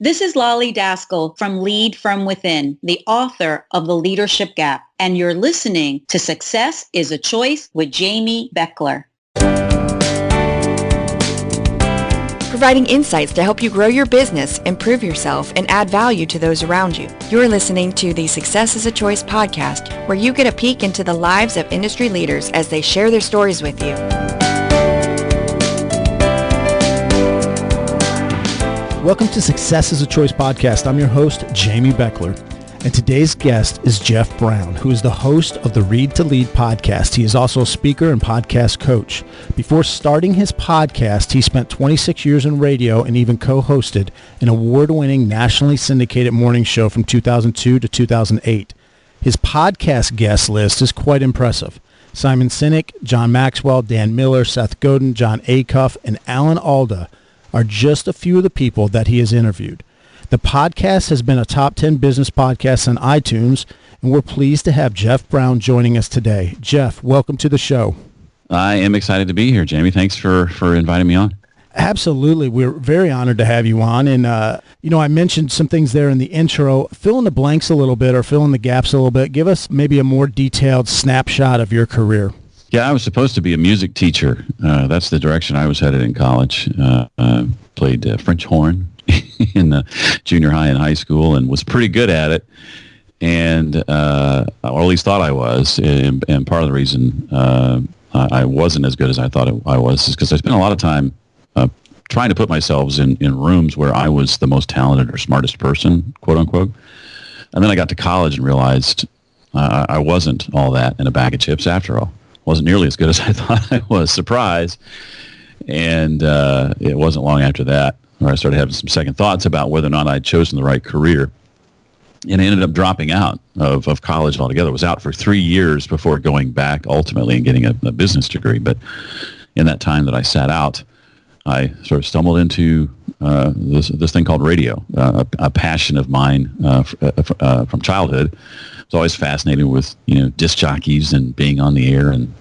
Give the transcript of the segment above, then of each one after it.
This is Lolly Daskell from Lead From Within, the author of The Leadership Gap, and you're listening to Success is a Choice with Jamy Bechler. Providing insights to help you grow your business, improve yourself, and add value to those around you. You're listening to the Success is a Choice podcast, where you get a peek into the lives of industry leaders as they share their stories with you. Welcome to Success is a Choice podcast. I'm your host, Jamy Bechler, and today's guest is Jeff Brown, who is the host of the Read to Lead podcast. He is also a speaker and podcast coach. Before starting his podcast, he spent 26 years in radio and even co-hosted an award-winning nationally syndicated morning show from 2002 to 2008. His podcast guest list is quite impressive. Simon Sinek, John Maxwell, Dan Miller, Seth Godin, John Acuff, and Alan Alda are just a few of the people that he has interviewed. The podcast has been a top 10 business podcast on iTunes, and we're pleased to have Jeff Brown joining us today. Jeff, welcome to the show. I am excited to be here, Jamie. Thanks for inviting me on. Absolutely. We're very honored to have you on. And, I mentioned some things there in the intro. Fill in the blanks a little bit or fill in the gaps a little bit. Give us maybe a more detailed snapshot of your career. Yeah, I was supposed to be a music teacher. That's the direction I was headed in college. Played French horn in the junior high and high school and was pretty good at it. And, or at least thought I was. And part of the reason I wasn't as good as I thought I was is because I spent a lot of time trying to put myself in rooms where I was the most talented or smartest person, quote unquote. And then I got to college and realized I wasn't all that in a bag of chips after all. Wasn't nearly as good as I thought I was. Surprise. And it wasn't long after that where I started having some second thoughts about whether or not I'd chosen the right career. And I ended up dropping out of college altogether. I was out for 3 years before going back ultimately and getting a business degree. But in that time that I sat out, I sort of stumbled into this thing called radio, a passion of mine from childhood. I was always fascinated with, disc jockeys and being on the air and,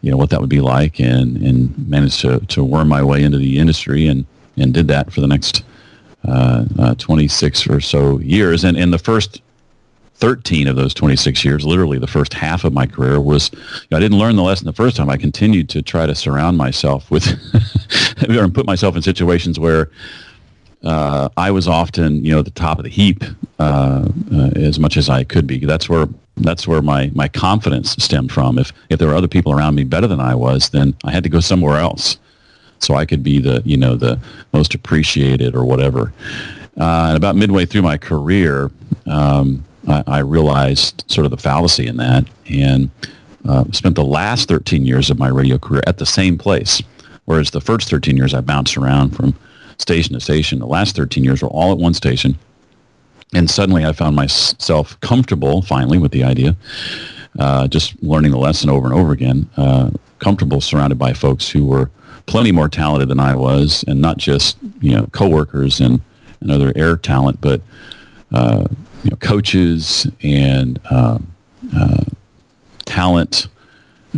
what that would be like and managed to worm my way into the industry and did that for the next 26 or so years. And in the first 13 of those 26 years, literally the first half of my career was, I didn't learn the lesson the first time. I continued to try to surround myself with, or put myself in situations where I was often, at the top of the heap as much as I could be. That's where my confidence stemmed from. If there were other people around me better than I was, then I had to go somewhere else so I could be the most appreciated or whatever. And about midway through my career, I realized sort of the fallacy in that and spent the last 13 years of my radio career at the same place, whereas the first 13 years I bounced around from station to station. The last 13 years were all at one station. And suddenly I found myself comfortable, finally, with the idea, just learning the lesson over and over again, comfortable surrounded by folks who were plenty more talented than I was, and not just, coworkers and other air talent, but, coaches and talent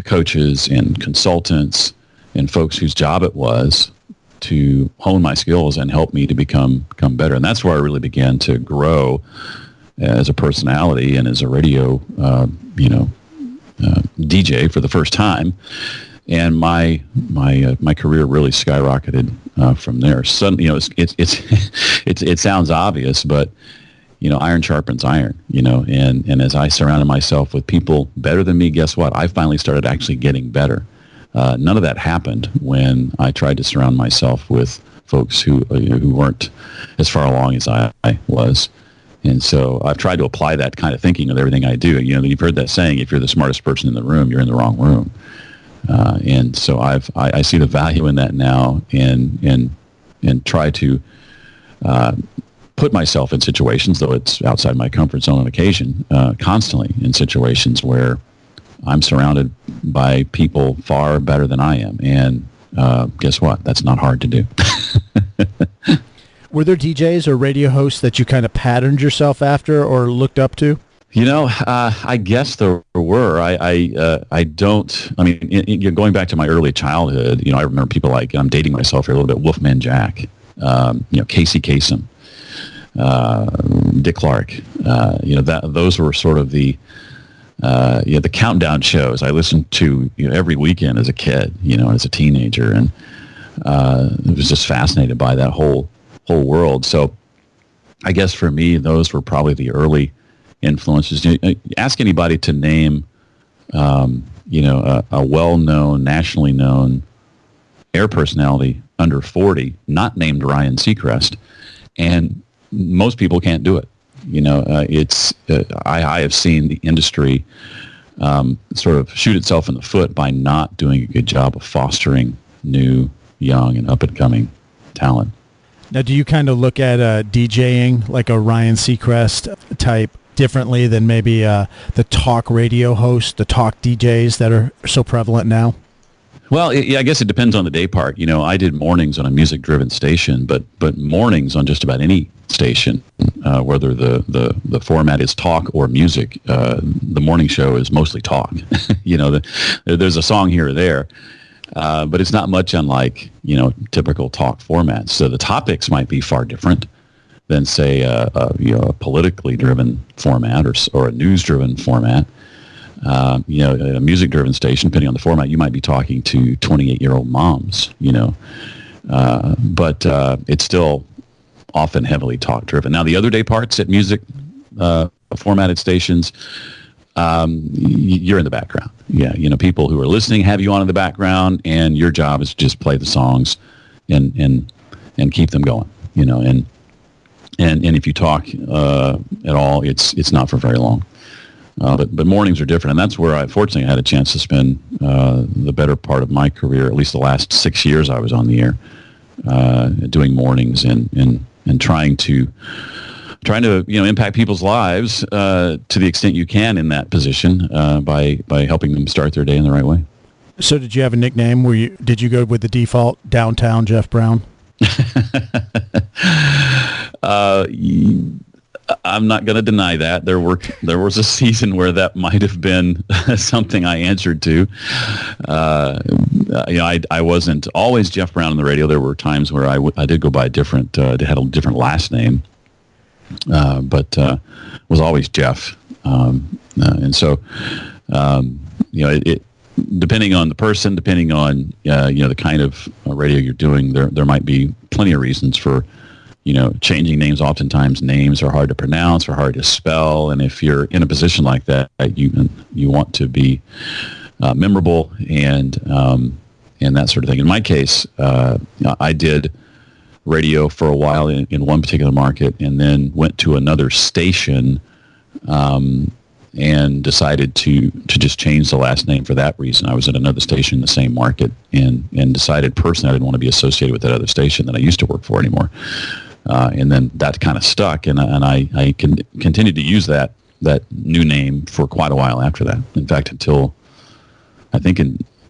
coaches and consultants and folks whose job it was to hone my skills and help me to become better. And that's where I really began to grow as a personality and as a radio, DJ for the first time. And my career really skyrocketed from there. Suddenly, it sounds obvious, but iron sharpens iron. And as I surrounded myself with people better than me, guess what? I finally started actually getting better. None of that happened when I tried to surround myself with folks who weren't as far along as I was. And so I've tried to apply that kind of thinking with everything I do. You've heard that saying, if you're the smartest person in the room, you're in the wrong room. And so I see the value in that now and try to put myself in situations, though it's outside my comfort zone on occasion, constantly in situations where I'm surrounded by people far better than I am. And guess what? That's not hard to do. Were there DJs or radio hosts that you kind of patterned yourself after or looked up to? I guess there were. Going back to my early childhood, I remember people like, I'm dating myself here a little bit, Wolfman Jack, Casey Kasem. Dick Clark. Those were sort of the countdown shows I listened to every weekend as a kid, as a teenager, and was just fascinated by that whole world. So I guess for me, those were probably the early influences. Ask anybody to name, a well-known, nationally known air personality under 40, not named Ryan Seacrest, and most people can't do it. I have seen the industry sort of shoot itself in the foot by not doing a good job of fostering new, young, and up-and-coming talent. Now, do you kind of look at DJing like a Ryan Seacrest type differently than maybe the talk radio host, the talk DJs that are so prevalent now? Well, I guess it depends on the day part. I did mornings on a music-driven station, but mornings on just about any station, whether the format is talk or music, the morning show is mostly talk. There's a song here or there, but it's not much unlike typical talk formats. So the topics might be far different than, say, a politically driven format or a news-driven format. A music-driven station, depending on the format, you might be talking to 28-year-old moms, but it's still often heavily talk-driven. Now, the other day parts at music formatted stations, you're in the background. Yeah, people who are listening have you on in the background, and your job is to just play the songs and keep them going. And if you talk at all, it's not for very long. But mornings are different, and that's where I had a chance to spend the better part of my career, at least the last 6 years I was on the air, doing mornings and trying to impact people's lives to the extent you can in that position by helping them start their day in the right way. So did you have a nickname? Did you go with the default Downtown Jeff Brown? I'm not going to deny that. There was a season where that might have been something I answered to. I wasn't always Jeff Brown on the radio. There were times where I did go by had a different last name, but was always Jeff. And so, it depending on the person, depending on the kind of radio you're doing, there might be plenty of reasons for changing names. Oftentimes names are hard to pronounce or hard to spell, and if you're in a position like that, you want to be memorable and that sort of thing. In my case, I did radio for a while in one particular market, and then went to another station and decided to just change the last name for that reason. I was at another station in the same market and decided personally I didn't want to be associated with that other station that I used to work for anymore. And then that kind of stuck, and I continued to use that new name for quite a while after that. In fact, until I think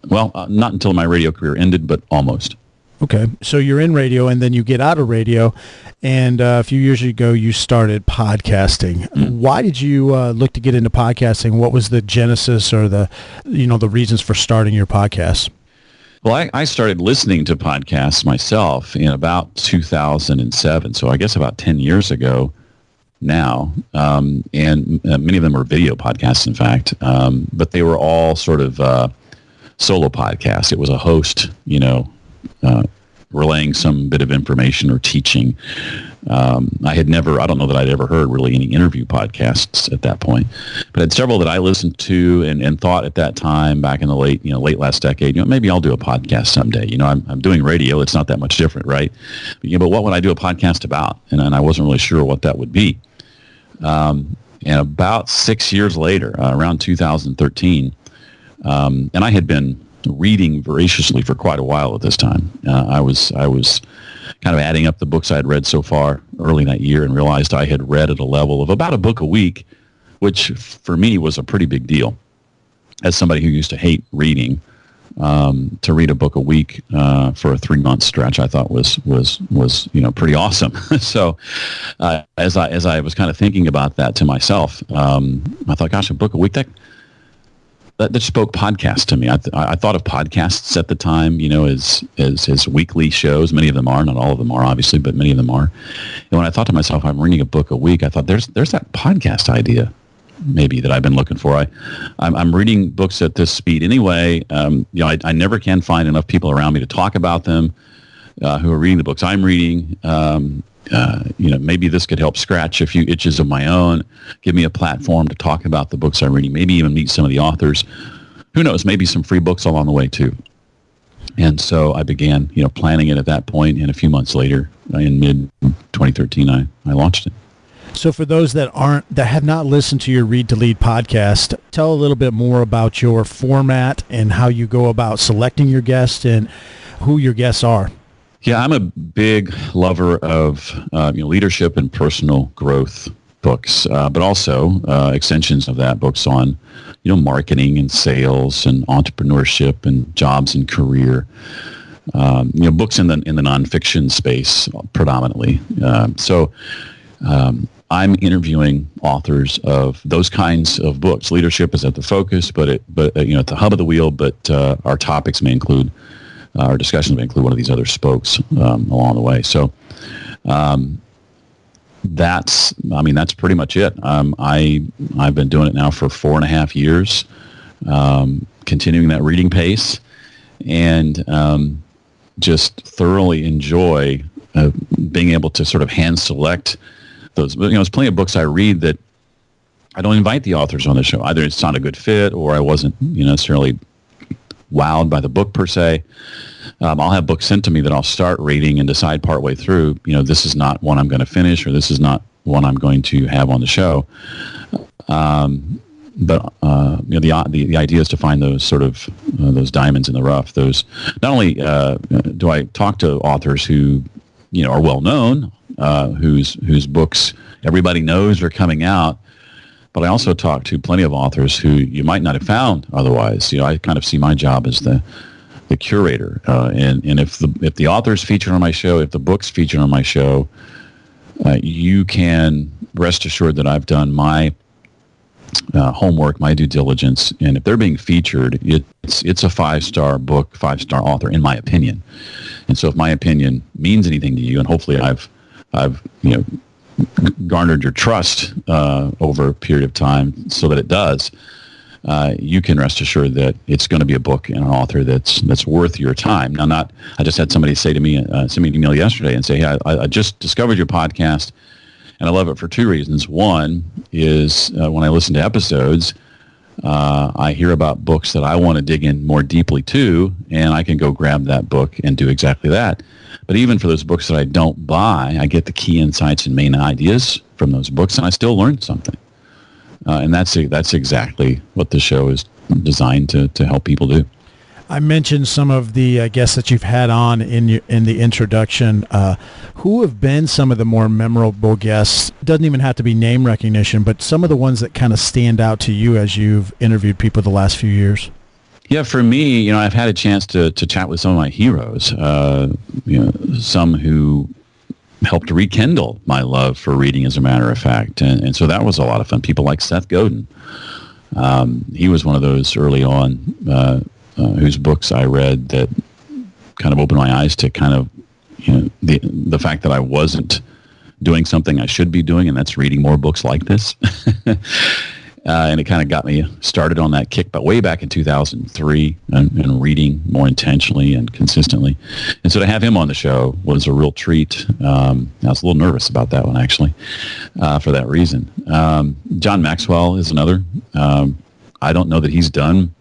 not until my radio career ended, but almost. Okay, so you're in radio, and then you get out of radio, and a few years ago you started podcasting. Mm-hmm. Why did you look to get into podcasting? What was the genesis or the reasons for starting your podcast? Well, I started listening to podcasts myself in about 2007, so I guess about 10 years ago now, and many of them were video podcasts, in fact, but they were all sort of solo podcasts. It was a host, relaying some bit of information or teaching. I don't know that I'd ever heard really any interview podcasts at that point, but I had several that I listened to and thought at that time back in the late last decade, maybe I'll do a podcast someday. I'm doing radio. It's not that much different, right? But what would I do a podcast about? And I wasn't really sure what that would be. And about 6 years later, around 2013, and I had been reading voraciously for quite a while at this time. I was kind of adding up the books I had read so far early that year and realized I had read at a level of about a book a week, which for me was a pretty big deal. As somebody who used to hate reading, to read a book a week for a 3-month stretch, I thought was pretty awesome. So as I was kind of thinking about that to myself, I thought, gosh, a book a week, that spoke podcast to me. I thought of podcasts at the time, as weekly shows. Many of them are, not all of them are, obviously, but many of them are. And when I thought to myself, I'm reading a book a week, I thought there's that podcast idea maybe that I've been looking for. I'm reading books at this speed anyway. I never can find enough people around me to talk about them who are reading the books I'm reading. Maybe this could help scratch a few itches of my own, give me a platform to talk about the books I'm reading, maybe even meet some of the authors. Who knows, maybe some free books along the way too. And so I began, planning it at that point, and a few months later, in mid-2013, I launched it. So for those that have not listened to your Read to Lead podcast, tell a little bit more about your format and how you go about selecting your guests and who your guests are. Yeah, I'm a big lover of leadership and personal growth books, but also extensions of that, books on marketing and sales and entrepreneurship and jobs and career. Books in the nonfiction space predominantly. I'm interviewing authors of those kinds of books. Leadership is at the focus, but at the hub of the wheel. But our topics may include, our discussions may include one of these other spokes along the way. So that's pretty much it. I've been doing it now for 4.5 years, continuing that reading pace, and just thoroughly enjoy being able to sort of hand select those. There's plenty of books I read that I don't invite the authors on the show. Either it's not a good fit, or I wasn't necessarily wowed by the book per se. I'll have books sent to me that I'll start reading and decide partway through, this is not one I'm going to finish, or this is not one I'm going to have on the show. But the idea is to find those sort of those diamonds in the rough. Those, not only do I talk to authors who are well known, whose books everybody knows are coming out, but I also talk to plenty of authors who you might not have found otherwise. I kind of see my job as the curator, and if the authors featured on my show, if the books featured on my show, you can rest assured that I've done my homework, my due diligence, and if they're being featured, it's a 5-star book, 5-star author, in my opinion. And so, if my opinion means anything to you, and hopefully I've garnered your trust over a period of time, so that it does, you can rest assured that it's going to be a book and an author that's worth your time. Now, I just had somebody say to me, send me an email yesterday and say, hey, I just discovered your podcast, and I love it for 2 reasons. One is when I listen to episodes, I hear about books that I want to dig in more deeply to, and I can go grab that book and do exactly that. But even for those books that I don't buy, I get the key insights and main ideas from those books, and I still learn something. And that's exactly what the show is designed to help people do. I mentioned some of the guests that you've had on in the introduction. Who have been some of the more memorable guests? Doesn't even have to be name recognition, but some of the ones that kind of stand out to you as you've interviewed people the last few years. Yeah, for me, I've had a chance to chat with some of my heroes. Some who helped rekindle my love for reading, as a matter of fact, and so that was a lot of fun. People like Seth Godin. He was one of those early on. Whose books I read that kind of opened my eyes to kind of, the fact that I wasn't doing something I should be doing, and that's reading more books like this. And it kind of got me started on that kick, but way back in 2003, and reading more intentionally and consistently. And so to have him on the show was a real treat. I was a little nervous about that one, actually, for that reason. John Maxwell is another. I don't know that he's done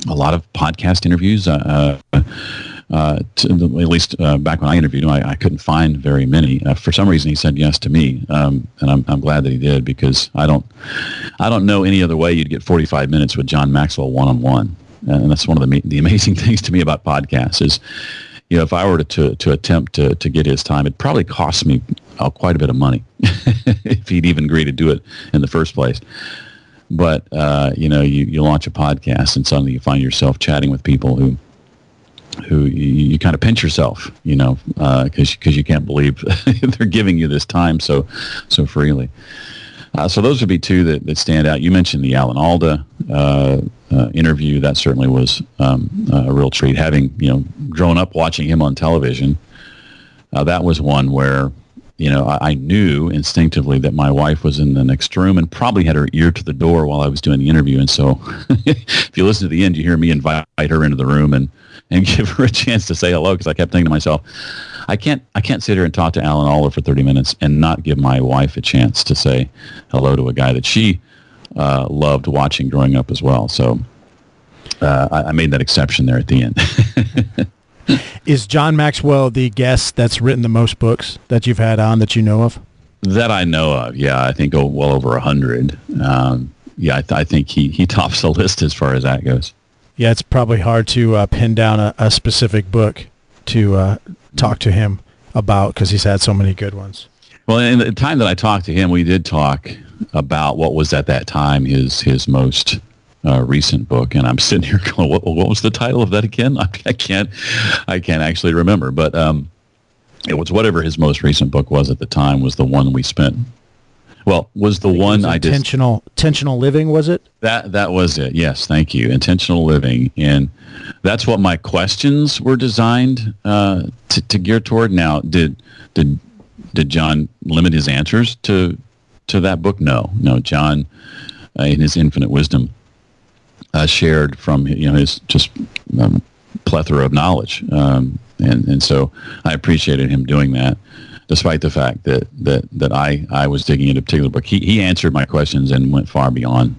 a lot of podcast interviews. At least back when I interviewed him, I couldn't find very many. For some reason, he said yes to me, and I'm glad that he did, because I don't know any other way you'd get 45 minutes with John Maxwell one-on-one, and that's one of the amazing things to me about podcasts is, if I were to attempt to get his time, it'd probably cost me quite a bit of money if he'd even agree to do it in the first place. But, you launch a podcast and suddenly you find yourself chatting with people who you kind of pinch yourself, because you can't believe they're giving you this time so freely. So those would be 2 that stand out. You mentioned the Alan Alda interview. That certainly was a real treat. Having grown up watching him on television, that was one where I knew instinctively that my wife was in the next room and probably had her ear to the door while I was doing the interview. And so, if you listen to the end, you hear me invite her into the room and give her a chance to say hello, because I kept thinking to myself, I can't sit here and talk to Alan Alda for 30 minutes and not give my wife a chance to say hello to a guy that she loved watching growing up as well. So I made that exception there at the end. Is John Maxwell the guest that's written the most books that you've had on that you know of? That I know of, yeah. I think well over 100. I think he tops the list as far as that goes. Yeah, it's probably hard to pin down a specific book to talk to him about, because he's had so many good ones. Well, in the time that I talked to him, we did talk about what was at that time his most recent book, and I'm sitting here going, what was the title of that again? I can't actually remember, but it was whatever his most recent book was at the time was the one we spent. Well, was the one I did. Intentional Living, was it? That was it. Yes, thank you. Intentional Living, and that's what my questions were designed to gear toward. Now, did John limit his answers to that book? No. John, in his infinite wisdom, shared from his just plethora of knowledge, and so I appreciated him doing that, despite the fact that I was digging into a particular book. He answered my questions and went far beyond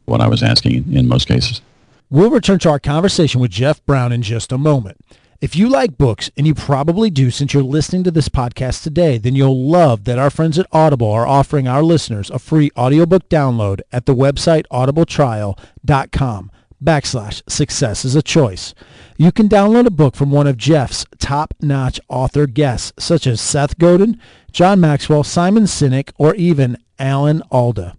what I was asking in most cases. We'll return to our conversation with Jeff Brown in just a moment. If you like books, and you probably do since you're listening to this podcast today, then you'll love that our friends at Audible are offering our listeners a free audiobook download at the website audibletrial.com/success is a choice. You can download a book from one of Jeff's top-notch author guests, such as Seth Godin, John Maxwell, Simon Sinek, or even Alan Alda.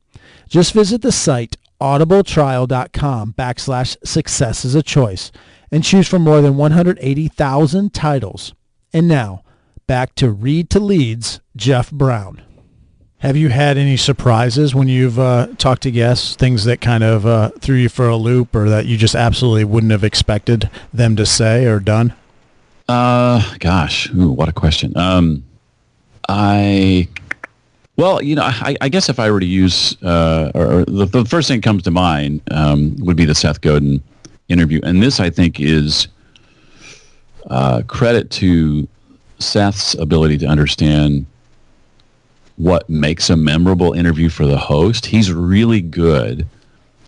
Just visit the site audibletrial.com/success is a choice and choose from more than 180,000 titles. And now, back to Read to Lead's Jeff Brown. Have you had any surprises when you've talked to guests, things that kind of threw you for a loop or that you just absolutely wouldn't have expected them to say or done? Gosh, what a question. I guess if I were to use, or the first thing that comes to mind would be the Seth Godin interview. And this, I think, is credit to Seth's ability to understand what makes a memorable interview for the host. He's really good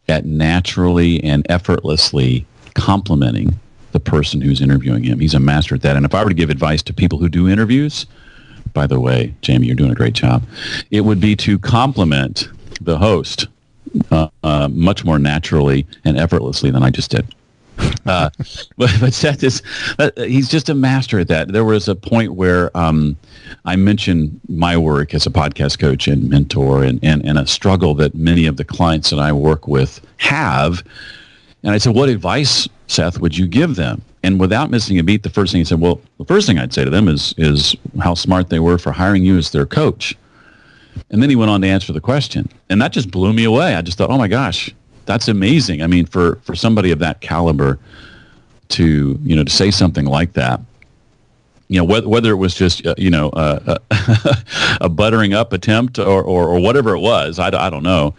at naturally and effortlessly complimenting the person who's interviewing him. He's a master at that. And if I were to give advice to people who do interviews, by the way, Jamy, you're doing a great job, it would be to compliment the host much more naturally and effortlessly than I just did. But Seth he's just a master at that. There was a point where I mentioned my work as a podcast coach and mentor and a struggle that many of the clients that I work with have. And I said, what advice, Seth, would you give them? And without missing a beat, the first thing he said, well, the first thing I'd say to them is how smart they were for hiring you as their coach. And then he went on to answer the question. And that just blew me away. I just thought, oh my gosh, that's amazing. I mean, for somebody of that caliber to say something like that, whether it was just a buttering up attempt or whatever it was, I don't know.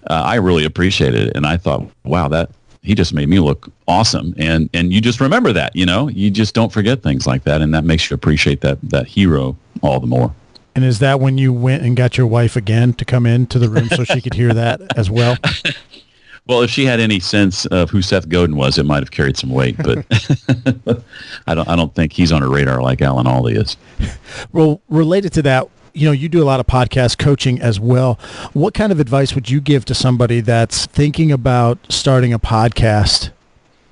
I really appreciated it, and I thought, wow, that he just made me look awesome. And you just remember that, you just don't forget things like that, and that makes you appreciate that hero all the more. And is that when you went and got your wife again to come into the room so she could hear that as well? Well, if she had any sense of who Seth Godin was, it might have carried some weight, but I don't think he's on her radar like Alan Alda is. Well, related to that, you do a lot of podcast coaching as well. What kind of advice would you give to somebody that's thinking about starting a podcast?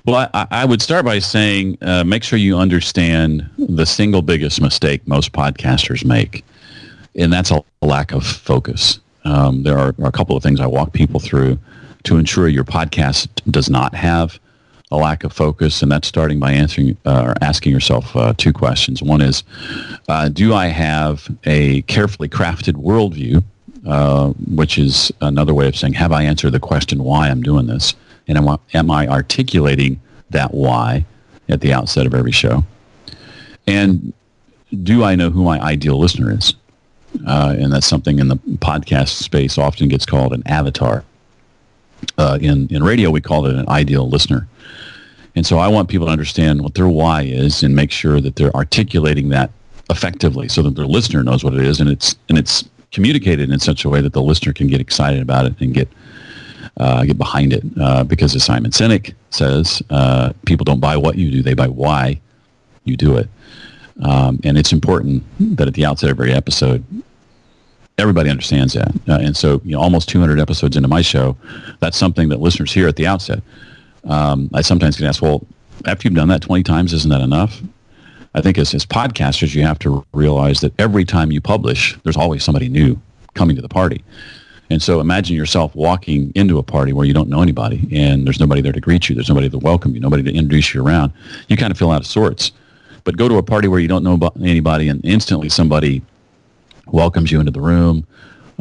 Well, I would start by saying make sure you understand the single biggest mistake most podcasters make, and that's a lack of focus. There are a couple of things I walk people through to ensure your podcast does not have a lack of focus, and that's starting by asking yourself two questions. One is, do I have a carefully crafted worldview, which is another way of saying, have I answered the question why I'm doing this? And am I articulating that why at the outset of every show? And do I know who my ideal listener is? And that's something in the podcast space often gets called an avatar. In radio, we call it an ideal listener. And so I want people to understand what their why is and make sure that they're articulating that effectively so that their listener knows what it is, and it's communicated in such a way that the listener can get excited about it and get behind it. Because as Simon Sinek says, people don't buy what you do, they buy why you do it. And it's important that at the outset of every episode, everybody understands that. And so, almost 200 episodes into my show, that's something that listeners hear at the outset. I sometimes get asked, well, after you've done that 20 times, isn't that enough? I think as podcasters, you have to realize that every time you publish, there's always somebody new coming to the party. And so imagine yourself walking into a party where you don't know anybody, and there's nobody there to greet you, there's nobody to welcome you, nobody to introduce you around. You kind of feel out of sorts. But go to a party where you don't know anybody, and instantly somebody welcomes you into the room,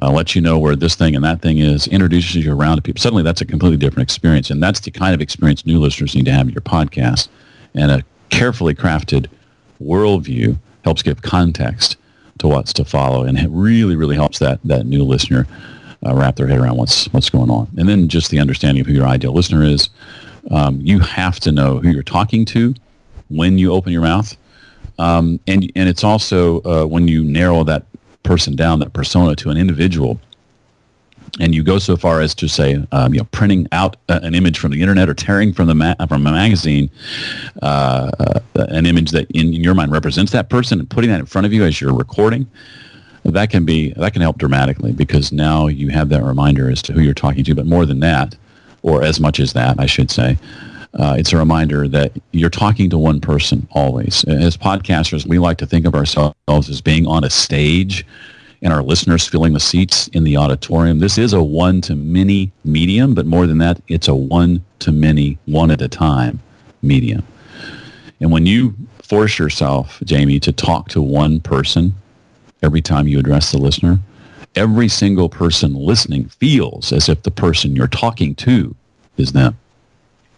lets you know where this thing and that thing is, introduces you around to people. Suddenly that's a completely different experience, and that's the kind of experience new listeners need to have in your podcast. And a carefully crafted worldview helps give context to what's to follow, and it really, really helps that new listener wrap their head around what's going on. And then just the understanding of who your ideal listener is. You have to know who you're talking to when you open your mouth. And it's also when you narrow that person down, that persona, to an individual, and you go so far as to say, printing out an image from the internet or tearing from from a magazine, an image that in your mind represents that person, and putting that in front of you as you're recording, that can help dramatically, because now you have that reminder as to who you're talking to. But more than that, or as much as that, I should say, it's a reminder that you're talking to one person always. As podcasters, we like to think of ourselves as being on a stage and our listeners filling the seats in the auditorium. This is a one-to-many medium, but more than that, it's a one-to-many, one at a time medium. And when you force yourself, Jamy, to talk to one person every time you address the listener, every single person listening feels as if the person you're talking to is them.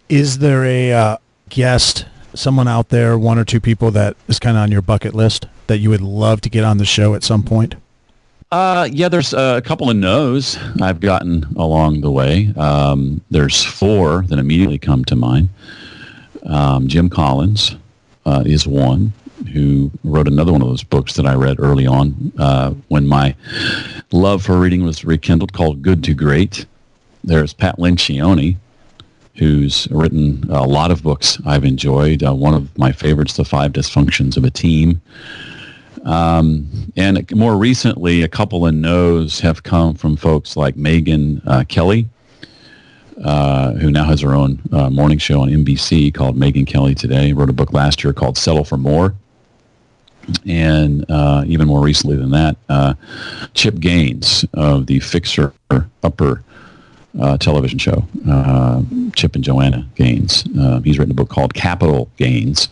Is there a guest, someone out there, one or two people that is kind of on your bucket list that you would love to get on the show at some point? Yeah, there's a couple of no's I've gotten along the way. There's 4 that immediately come to mind. Jim Collins is one, who wrote another one of those books that I read early on when my love for reading was rekindled, called Good to Great. There's Pat Lencioni, who's written a lot of books I've enjoyed. One of my favorites, The 5 Dysfunctions of a Team. And more recently, a couple of no's have come from folks like Megyn Kelly, who now has her own morning show on NBC called Megyn Kelly Today. Wrote a book last year called Settle for More. And even more recently than that, Chip Gaines of the Fixer Upper television show, Chip and Joanna Gaines. He's written a book called Capital Gains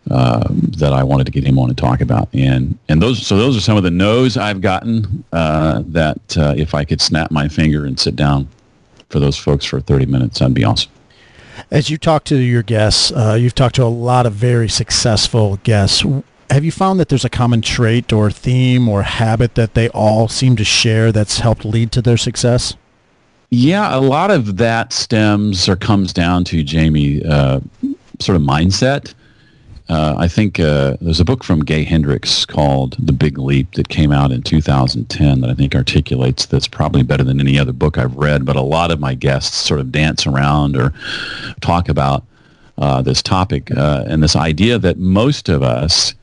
that I wanted to get him on and talk about. And those are some of the no's I've gotten that if I could snap my finger and sit down for those folks for 30 minutes, that'd be awesome. As you talk to your guests, you've talked to a lot of very successful guests. Have you found that there's a common trait or theme or habit that they all seem to share that's helped lead to their success? Yeah, a lot of that stems or comes down to, Jamy, sort of mindset. I think there's a book from Gay Hendricks called The Big Leap that came out in 2010 that I think articulates this probably better than any other book I've read, but a lot of my guests sort of dance around or talk about this topic and this idea that most of us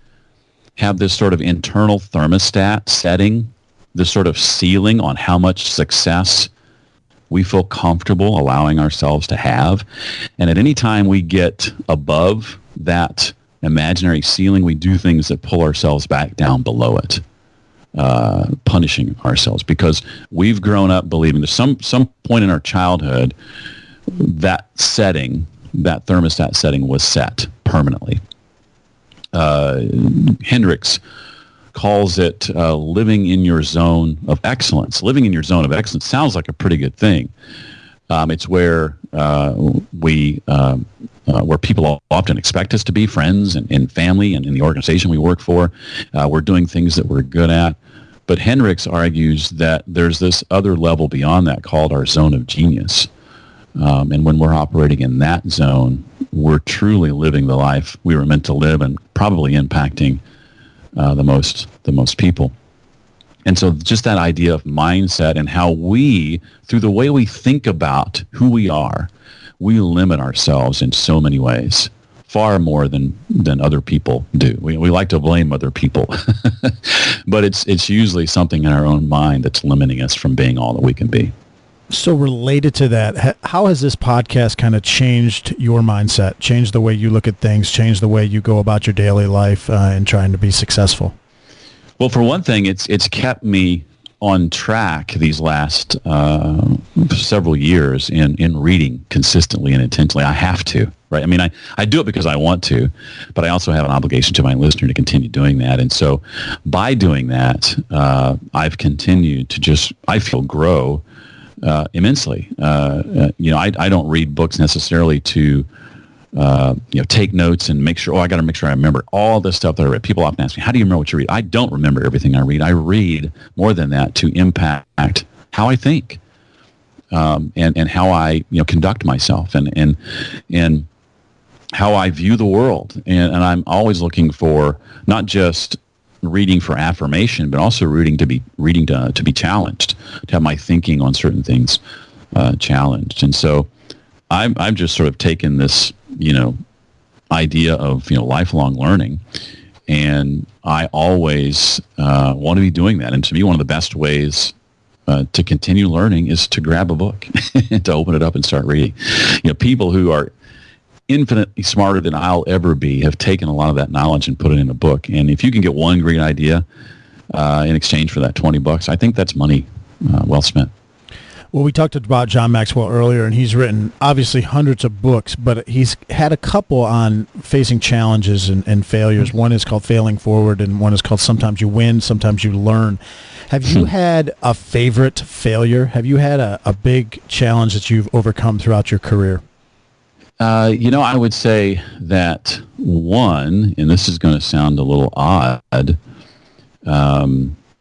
have this sort of internal thermostat setting, this sort of ceiling on how much success we feel comfortable allowing ourselves to have. And at any time we get above that imaginary ceiling, we do things that pull ourselves back down below it, punishing ourselves because we've grown up believing there's some point in our childhood that setting, that thermostat setting was set permanently. Hendricks calls it living in your zone of excellence. Living in your zone of excellence sounds like a pretty good thing. It's where where people often expect us to be, friends and family, and in the organization we work for. We're doing things that we're good at. But Hendricks argues that there's this other level beyond that called our zone of genius. And when we're operating in that zone, we're truly living the life we were meant to live and probably impacting the most people. And so just that idea of mindset and how we, through the way we think about who we are, we limit ourselves in so many ways, far more than other people do. We like to blame other people, but it's usually something in our own mind that's limiting us from being all that we can be. So related to that, how has this podcast kind of changed your mindset, changed the way you look at things, changed the way you go about your daily life and trying to be successful? Well, for one thing, it's kept me on track these last several years in reading consistently and intentionally. I have to, right? I mean, I do it because I want to, but I also have an obligation to my listener to continue doing that. And so by doing that, I've continued to just, I feel, grow immensely. I don't read books necessarily to take notes and make sure, I got to make sure I remember all this stuff that I read. People often ask me, how do you remember what you read? I don't remember everything I read. I read more than that to impact how I think and how I conduct myself and how I view the world. And I'm always looking for not just reading for affirmation, but also reading to be challenged, to have my thinking on certain things challenged. And so I've just sort of taken this idea of lifelong learning, and I always want to be doing that. And to me, one of the best ways to continue learning is to grab a book and to open it up and start reading. People who are infinitely smarter than I'll ever be have taken a lot of that knowledge and put it in a book. And if you can get one great idea in exchange for that $20, I think that's money well spent. Well, we talked about John Maxwell earlier, and he's written obviously hundreds of books, but he's had a couple on facing challenges and failures. One is called Failing Forward, and one is called Sometimes You Win, Sometimes You Learn. Have you had a favorite failure? Have you had a big challenge that you've overcome throughout your career? I would say that one, and this is going to sound a little odd,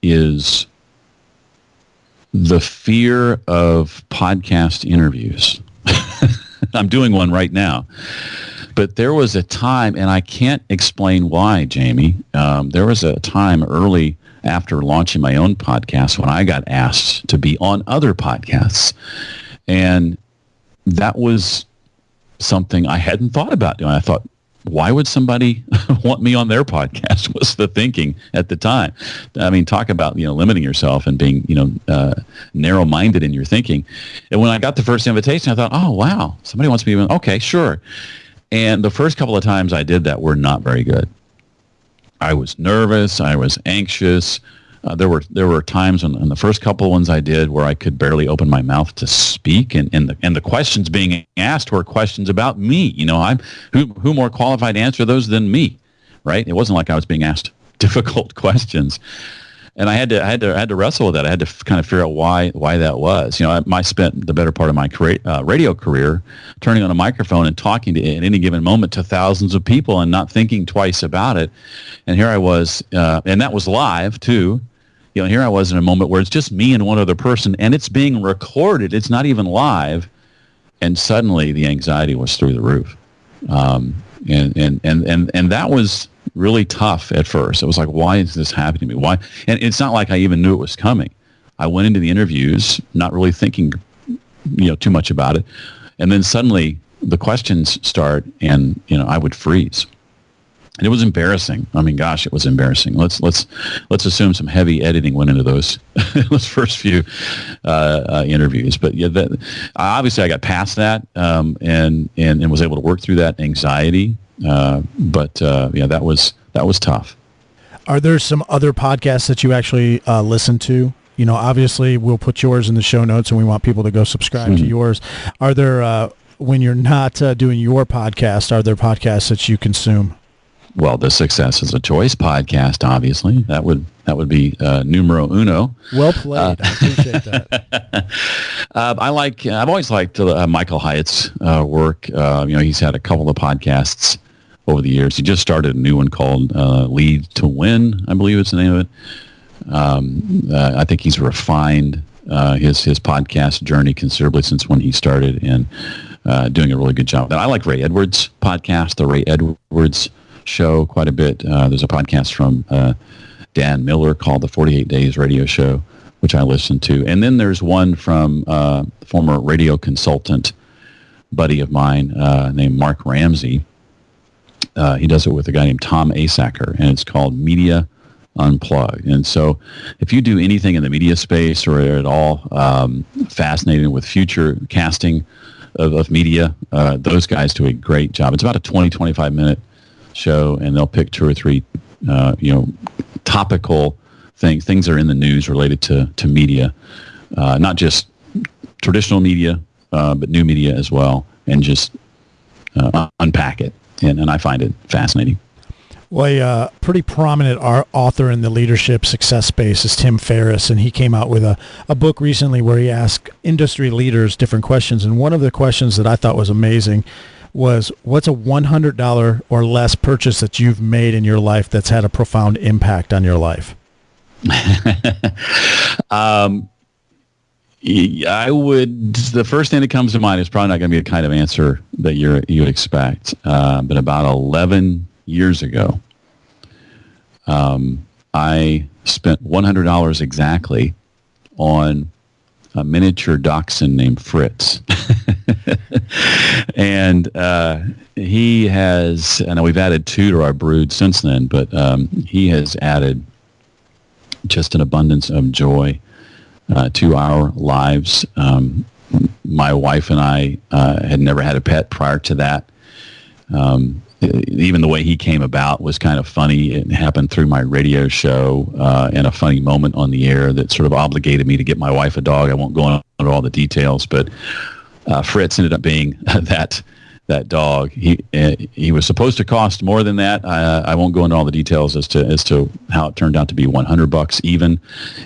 is the fear of podcast interviews. I'm doing one right now. But there was a time, and I can't explain why, Jamy. There was a time early after launching my own podcast when I got asked to be on other podcasts. And that was something I hadn't thought about doing. I thought, why would somebody want me on their podcast? Was the thinking at the time. I mean, talk about, limiting yourself and being, narrow-minded in your thinking. And when I got the first invitation, I thought, oh, wow, somebody wants me to, okay, sure. And the first couple of times I did that were not very good. I was nervous. I was anxious. There were times in the first couple of ones I did where I could barely open my mouth to speak, and the questions being asked were questions about me. Who more qualified to answer those than me, right? It wasn't like I was being asked difficult questions, and I had to wrestle with that. I had to kind of figure out why that was. I spent the better part of my radio career turning on a microphone and talking to at any given moment to thousands of people and not thinking twice about it. And here I was, and that was live too. Here I was in a moment where it's just me and one other person, and it's being recorded. It's not even live, and suddenly the anxiety was through the roof, and that was really tough at first. It was like, why is this happening to me? Why? And it's not like I even knew it was coming. I went into the interviews not really thinking, too much about it, and then suddenly the questions start, and I would freeze. And it was embarrassing. I mean, gosh, it was embarrassing. Let's assume some heavy editing went into those those first few interviews. But yeah, obviously I got past that and was able to work through that anxiety. But that was tough. Are there some other podcasts that you actually listen to? Obviously we'll put yours in the show notes, and we want people to go subscribe to yours. Are there when you're not doing your podcast, are there podcasts that you consume? Well, the Success is a Choice podcast, obviously. That would be numero uno. Well played. I appreciate that. I've always liked Michael Hyatt's work. He's had a couple of podcasts over the years. He just started a new one called Lead to Win, I believe it's the name of it. I think he's refined his podcast journey considerably since when he started, and doing a really good job. I like Ray Edwards' podcast, the Ray Edwards Show, quite a bit. There's a podcast from Dan Miller called the 48 Days Radio Show, which I listen to. And then there's one from former radio consultant buddy of mine named Mark Ramsey. He does it with a guy named Tom Asacker, and it's called Media Unplugged. And so if you do anything in the media space or at all fascinated with future casting of media, those guys do a great job. It's about a 20-25 minute show, and they'll pick two or three topical things that are in the news related to media, not just traditional media, but new media as well, and just unpack it. And I find it fascinating. Well, a pretty prominent author in the leadership success space is Tim Ferriss, and he came out with a book recently where he asked industry leaders different questions. And one of the questions that I thought was amazing was, what's a $100 or less purchase that you've made in your life that's had a profound impact on your life? The first thing that comes to mind is probably not going to be the kind of answer that you would expect. But about 11 years ago, I spent $100 exactly on a miniature dachshund named Fritz. And he has, I know we've added 2 to our brood since then, but he has added just an abundance of joy to our lives. My wife and I had never had a pet prior to that. Even the way he came about was kind of funny. It happened through my radio show and a funny moment on the air that sort of obligated me to get my wife a dog. I won't go into all the details, but Fritz ended up being that dog. He was supposed to cost more than that. I won't go into all the details as to how it turned out to be $100 even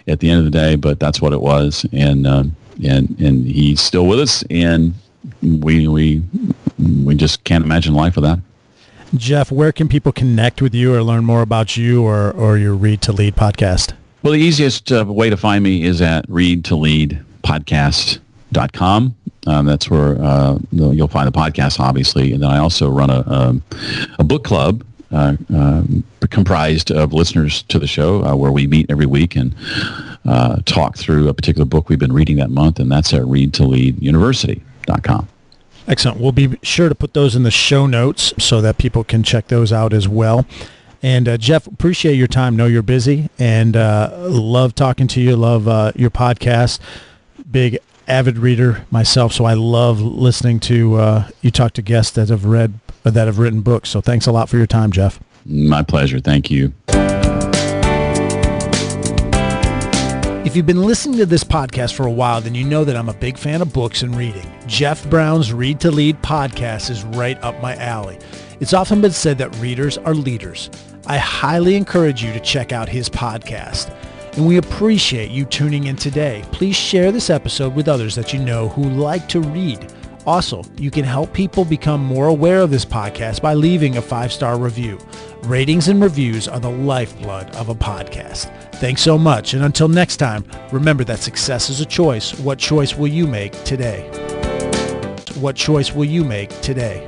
at the end of the day, but that's what it was. And he's still with us, and we just can't imagine life without him. Jeff, where can people connect with you or learn more about you or your Read to Lead podcast? Well, the easiest way to find me is at readtoleadpodcast.com. That's where you'll find the podcast, obviously. And then I also run a book club comprised of listeners to the show where we meet every week and talk through a particular book we've been reading that month, and that's at readtoleaduniversity.com. Excellent. We'll be sure to put those in the show notes so that people can check those out as well. And Jeff, appreciate your time. Know you're busy, and love talking to you. Love your podcast. Big avid reader myself, so I love listening to you talk to guests that have written books. So thanks a lot for your time, Jeff. My pleasure. Thank you. If you've been listening to this podcast for a while, then you know that I'm a big fan of books and reading. Jeff Brown's Read to Lead podcast is right up my alley. It's often been said that readers are leaders. I highly encourage you to check out his podcast. And we appreciate you tuning in today. Please share this episode with others that you know who like to read. Also, you can help people become more aware of this podcast by leaving a 5-star review. Ratings and reviews are the lifeblood of a podcast. Thanks so much, and until next time, remember that success is a choice. What choice will you make today? What choice will you make today?